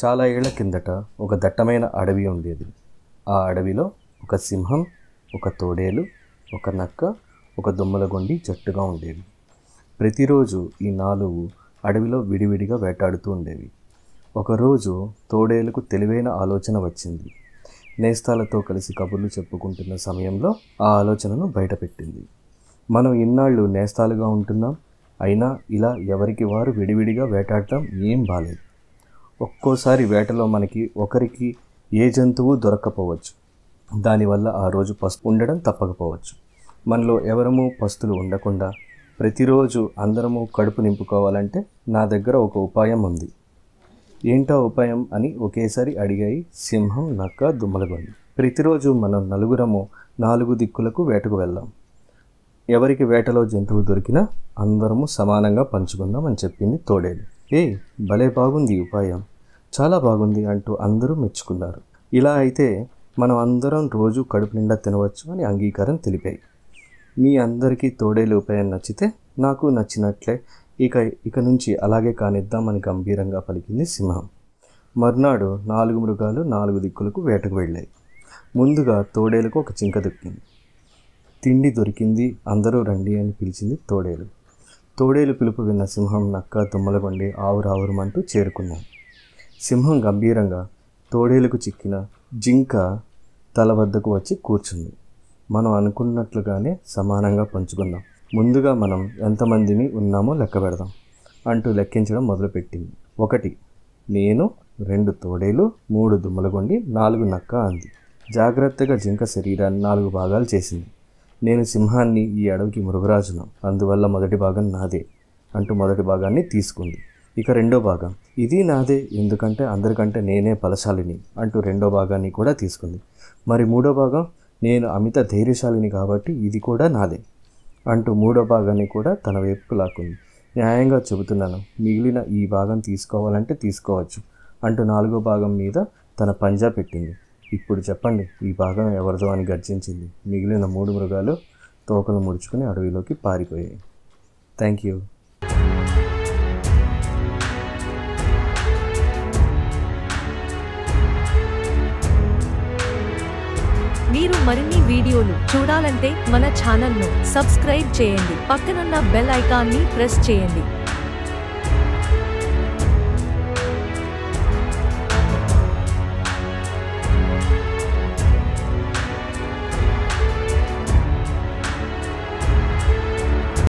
చాలా ఏళ్ల కిందట ఒక దట్టమైన అడవి ఉండేది. ఆ అడవిలో ఒక సింహం, ఒక తోడేలు, ఒక నక్క, ఒక దుమ్మలగొండి జట్టుగా ఉండేవి. ప్రతిరోజు ఈ 4 అడవిలో విడివిడిగా వేటాడుతూ ఉండేవి. ఒకరోజు తోడేలుకు తెలివైన ఆలోచన వచ్చింది. నేస్తాలతో కలిసి కబుర్లు చెప్పుకుంటున్న సమయంలో ఆ ఆలోచనను బయటపెట్టింది. మనం ఇన్నాళ్ళు నేస్తాలుగా ఉంటున్నాం, అయినా ఇలా ఎవరికి వారు విడివిడిగా వేటాడటం ఏం బాలేదు. ఒక్కోసారి వేటలో మనకి ఒకరికి ఏ జంతువు దొరక్కపోవచ్చు. దానివల్ల ఆ రోజు పస్తు ఉండడం తప్పకపోవచ్చు. మనలో ఎవరము పస్తులు ఉండకుండా ప్రతిరోజు అందరము కడుపు నింపుకోవాలంటే నా దగ్గర ఒక ఉపాయం ఉంది. ఏంటో ఉపాయం అని ఒకేసారి అడిగాయి సింహం, నక్క, దుమ్మలగొండి. ప్రతిరోజు మనం నలుగురము 4 దిక్కులకు వేటకు వెళ్దాం. ఎవరికి వేటలో జంతువు దొరికినా అందరము సమానంగా పంచుకుందాం అని చెప్పింది తోడేలు. భలే బాగుంది ఉపాయం, చాలా బాగుంది అంటూ అందరూ మెచ్చుకున్నారు. ఇలా అయితే మనం అందరం రోజు కడుపు నిండా తినవచ్చు అని అంగీకారం తెలిపాయి. మీ అందరికీ తోడేలు ఉపాయం నచ్చితే నాకు నచ్చినట్లే, ఇక నుంచి అలాగే కానిద్దామని గంభీరంగా పలికింది సింహం. మర్నాడు 4 మృగాలు 4 దిక్కులకు వేటకు వెళ్ళాయి. ముందుగా తోడేలుకు ఒక జింక దొరికింది. తిండి దొరికింది, అందరూ రండి అని పిలిచింది తోడేలు. తోడేలు పిలుపు విన్న సింహం, నక్క, దుమ్మలగొండి ఆవురావురమంటూ చేరుకున్నాయి. సింహం గంభీరంగా తోడేలుకు చిక్కిన జింక తల వద్దకు వచ్చి కూర్చుంది. మనం అనుకున్నట్లుగానే సమానంగా పంచుకుందాం. ముందుగా మనం ఎంతమందిని ఉన్నామో లెక్క పెడదాం అంటూ లెక్కించడం మొదలుపెట్టింది. 1 నేను, 2 తోడేలు, 3 దుమ్మలగొండి, 4 నక్క అంది. జాగ్రత్తగా జింక శరీరాన్ని 4 భాగాలు చేసింది. నేను సింహాన్ని, ఈ అడవికి మృగరాజును, అందువల్ల మొదటి భాగం నాదే అంటూ మొదటి భాగాన్ని తీసుకుంది. ఇక రెండో భాగం, ఇది నాదే ఎందుకంటే అందరికంటే నేనే బలశాలిని అంటూ రెండో భాగాన్ని కూడా తీసుకుంది. మరి మూడో భాగం, నేను అమిత ధైర్యశాలిని కాబట్టి ఇది కూడా నాదే అంటూ మూడో భాగాన్ని కూడా తన వైపుకు లాక్కుంది. న్యాయంగా చెబుతున్నాను, మిగిలిన ఈ భాగం తీసుకోవాలంటే తీసుకోవచ్చు అంటూ 4వ భాగం మీద తన పంజా పెట్టింది. ఇప్పుడు చెప్పండి, ఈ భాగం ఎవరిదో అని గర్జించింది. మిగిలిన 3 మృగాలు తోకలు ముడుచుకుని అడవిలోకి పారిపోయాయి. Thank you. మీరు మరిన్ని వీడియోలు చూడాలంటే మన ఛానల్ను సబ్స్క్రైబ్ చేయండి. పక్కనున్న బెల్ ఐకాన్ని ప్రెస్ చేయండి.